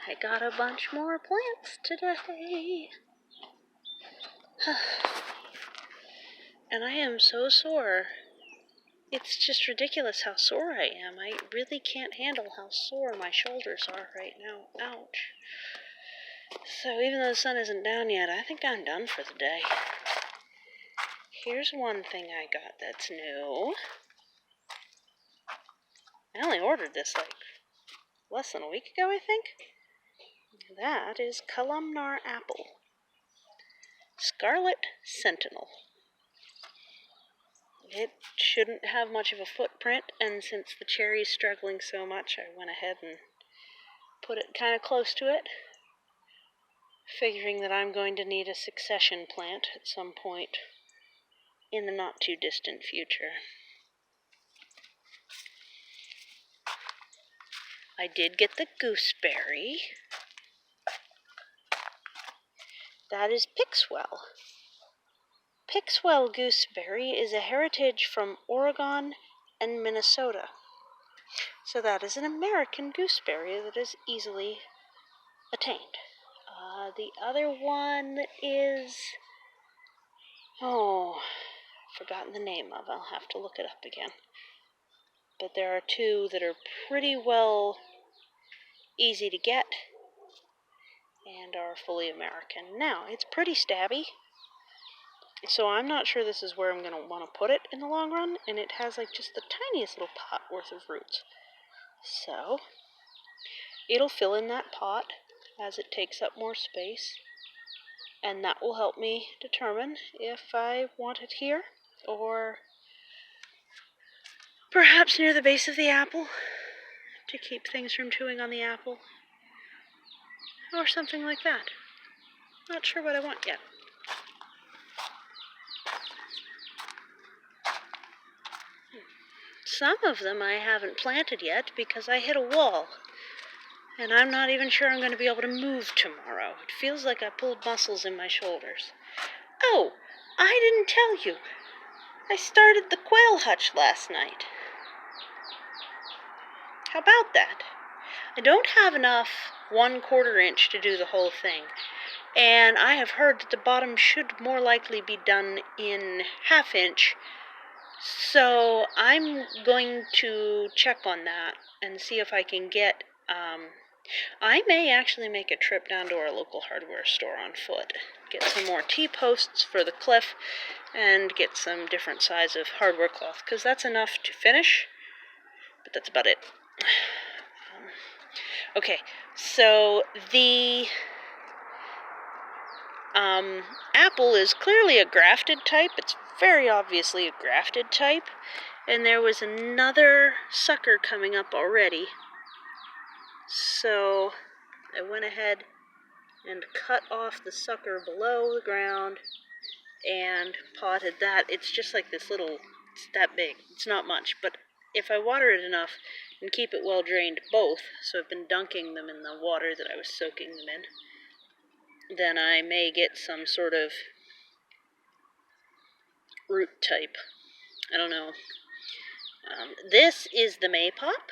I got a bunch more plants today. And I am so sore. It's just ridiculous how sore I am. I really can't handle how sore my shoulders are right now. Ouch. So even though the sun isn't down yet, I think I'm done for the day. Here's one thing I got that's new. I only ordered this like less than a week ago, I think. That is columnar apple. Scarlet Sentinel. It shouldn't have much of a footprint, and since the cherry's struggling so much, I went ahead and put it kind of close to it, figuring that I'm going to need a succession plant at some point in the not-too-distant future. I did get the gooseberry. That is Pixwell. Pixwell gooseberry is a heritage from Oregon and Minnesota. So that is an American gooseberry that is easily attained. The other one is, I've forgotten the name of. I'll have to look it up again. But there are two that are pretty well easy to get and are fully American. Now, it's pretty stabby, so I'm not sure this is where I'm going to want to put it in the long run, and it has like just the tiniest little pot worth of roots. So, it'll fill in that pot as it takes up more space, and that will help me determine if I want it here or perhaps near the base of the apple to keep things from chewing on the apple, or something like that. Not sure what I want yet. Some of them I haven't planted yet because I hit a wall, and I'm not even sure I'm going to be able to move tomorrow. It feels like I pulled muscles in my shoulders. Oh, I didn't tell you. I started the quail hutch last night. How about that? I don't have enough 1/4 inch to do the whole thing, and I have heard that the bottom should more likely be done in 1/2 inch, so I'm going to check on that and see if I can get, I may actually make a trip down to our local hardware store on foot, get some more T-posts for the cliff, and get some different size of hardware cloth, because that's enough to finish, but that's about it. Okay, so the apple is clearly a grafted type. It's very obviously a grafted type. And there was another sucker coming up already. So I went ahead and cut off the sucker below the ground and potted that. It's just like this little, it's that big. It's not much, but if I water it enough and keep it well drained both, so I've been dunking them in the water that I was soaking them in, then I may get some sort of root type. I don't know. This is the Maypop,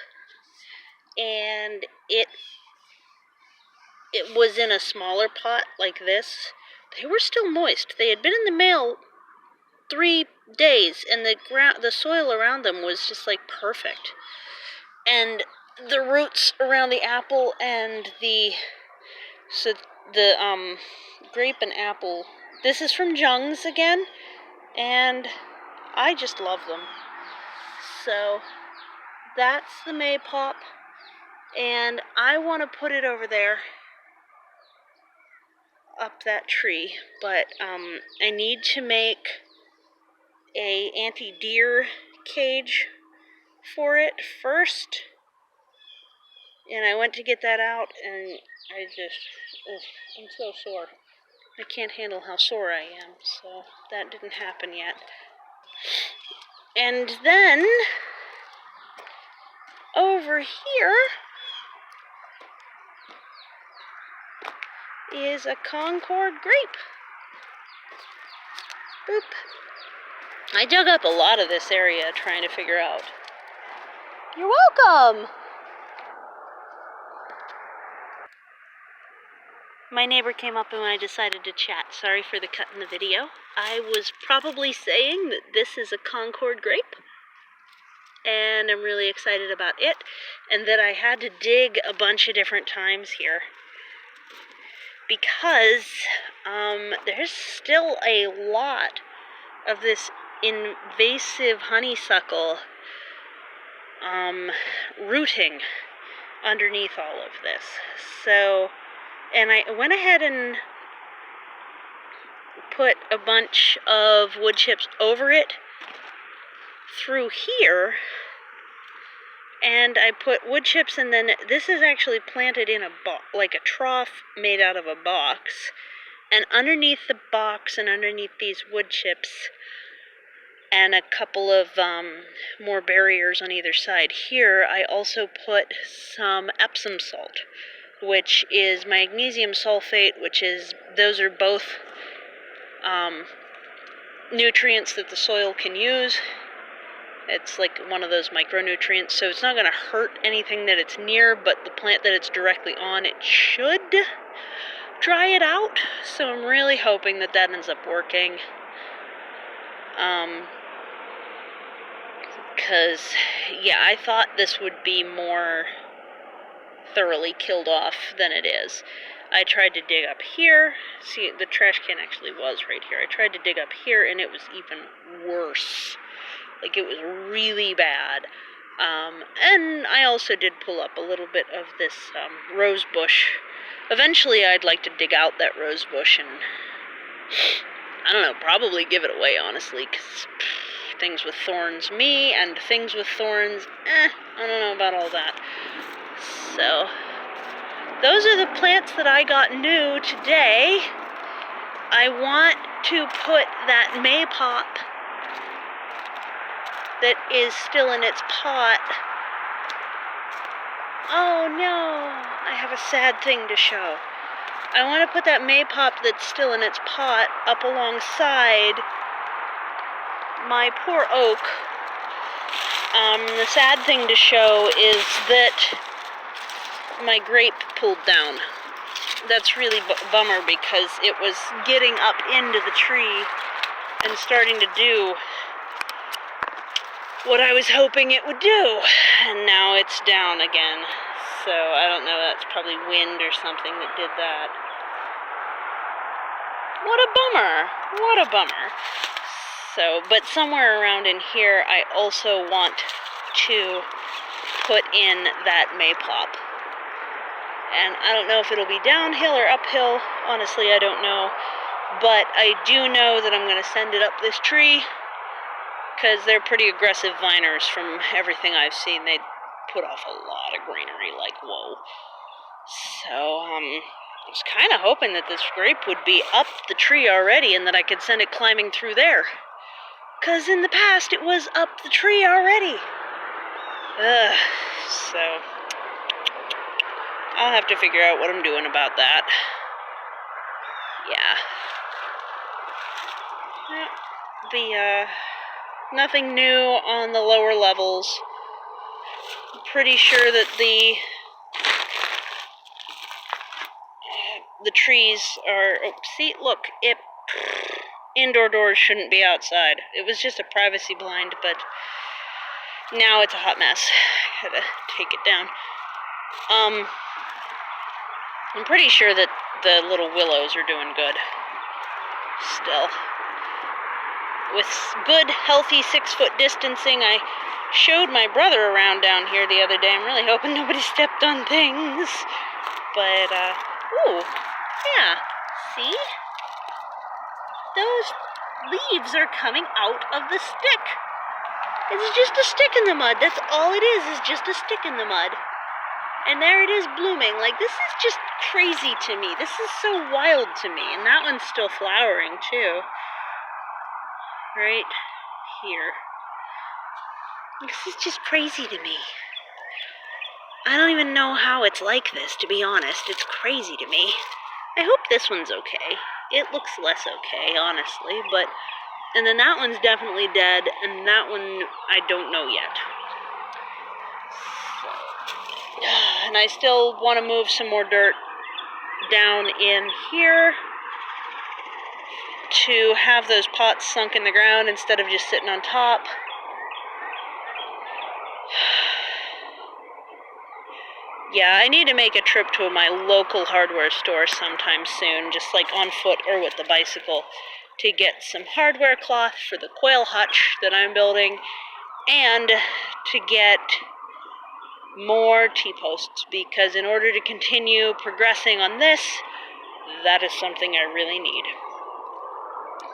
and it was in a smaller pot like this. They were still moist. They had been in the mail 3 days, and the soil around them was just like perfect. And the roots around the apple and the grape and apple. This is from Jung's again, and I just love them. So that's the Maypop, and I want to put it over there up that tree, but I need to make a anti-deer cage for it first, and I went to get that out, and I'm so sore. I can't handle how sore I am, so that didn't happen yet. And then over here is a Concord grape. Boop. I dug up a lot of this area trying to figure out. You're welcome! My neighbor came up and I decided to chat. Sorry for the cut in the video. I was probably saying that this is a Concord grape, and I'm really excited about it, and that I had to dig a bunch of different times here because there's still a lot of this invasive honeysuckle rooting underneath all of this. So, and I went ahead and put a bunch of wood chips over it through here, and I put wood chips, and then this is actually planted in a like a trough made out of a box, and underneath the box and underneath these wood chips and a couple of more barriers on either side here, I also put some Epsom salt, which is magnesium sulfate, those are both nutrients that the soil can use. It's like one of those micronutrients, so it's not going to hurt anything that it's near, but the plant that it's directly on, it should dry it out. So I'm really hoping that that ends up working. Because, yeah, I thought this would be more thoroughly killed off than it is. I tried to dig up here. See, the trash can actually was right here. I tried to dig up here, and it was even worse. Like, it was really bad. And I also did pull up a little bit of this rose bush. Eventually, I'd like to dig out that rose bush and, I don't know, probably give it away, honestly, because things with thorns, me and things with thorns, I don't know about all that. So, those are the plants that I got new today. I want to put that maypop that is still in its pot. Oh no, I have a sad thing to show. I want to put that maypop that's still in its pot up alongside my poor oak. The sad thing to show is that my grape pulled down. That's really bummer because it was getting up into the tree and starting to do what I was hoping it would do, and now it's down again. So I don't know, that's probably wind or something that did that. What a bummer. What a bummer. So, but somewhere around in here, I also want to put in that maypop. And I don't know if it'll be downhill or uphill. Honestly, I don't know. But I do know that I'm going to send it up this tree, because they're pretty aggressive viners from everything I've seen. They put off a lot of greenery, like, whoa. So, I was kind of hoping that this grape would be up the tree already and that I could send it climbing through there. Because in the past, it was up the tree already. So, I'll have to figure out what I'm doing about that. Yeah. Nothing new on the lower levels. I'm pretty sure that the trees are, oh, see, look, indoor doors shouldn't be outside. It was just a privacy blind, but now it's a hot mess. I gotta take it down. I'm pretty sure that the little willows are doing good still. With good, healthy 6-foot distancing, I showed my brother around down here the other day. I'm really hoping nobody stepped on things. But, ooh, yeah, see? Those leaves are coming out of the stick. It's just a stick in the mud. That's all it is just a stick in the mud. And there it is blooming. Like, this is just crazy to me. This is so wild to me. And that one's still flowering, too. Right here. This is just crazy to me. I don't even know how it's like this, to be honest. It's crazy to me. I hope this one's okay. It looks less okay, honestly, but... And then that one's definitely dead, and that one I don't know yet. So, and I still want to move some more dirt down in here to have those pots sunk in the ground instead of just sitting on top. Yeah, I need to make a trip to my local hardware store sometime soon, just like on foot or with the bicycle, to get some hardware cloth for the quail hutch that I'm building, and to get more T-posts, because in order to continue progressing on this, that is something I really need.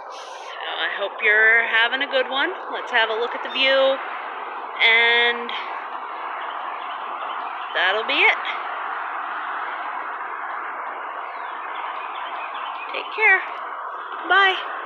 So I hope you're having a good one. Let's have a look at the view, and that'll be it. Take care. Bye.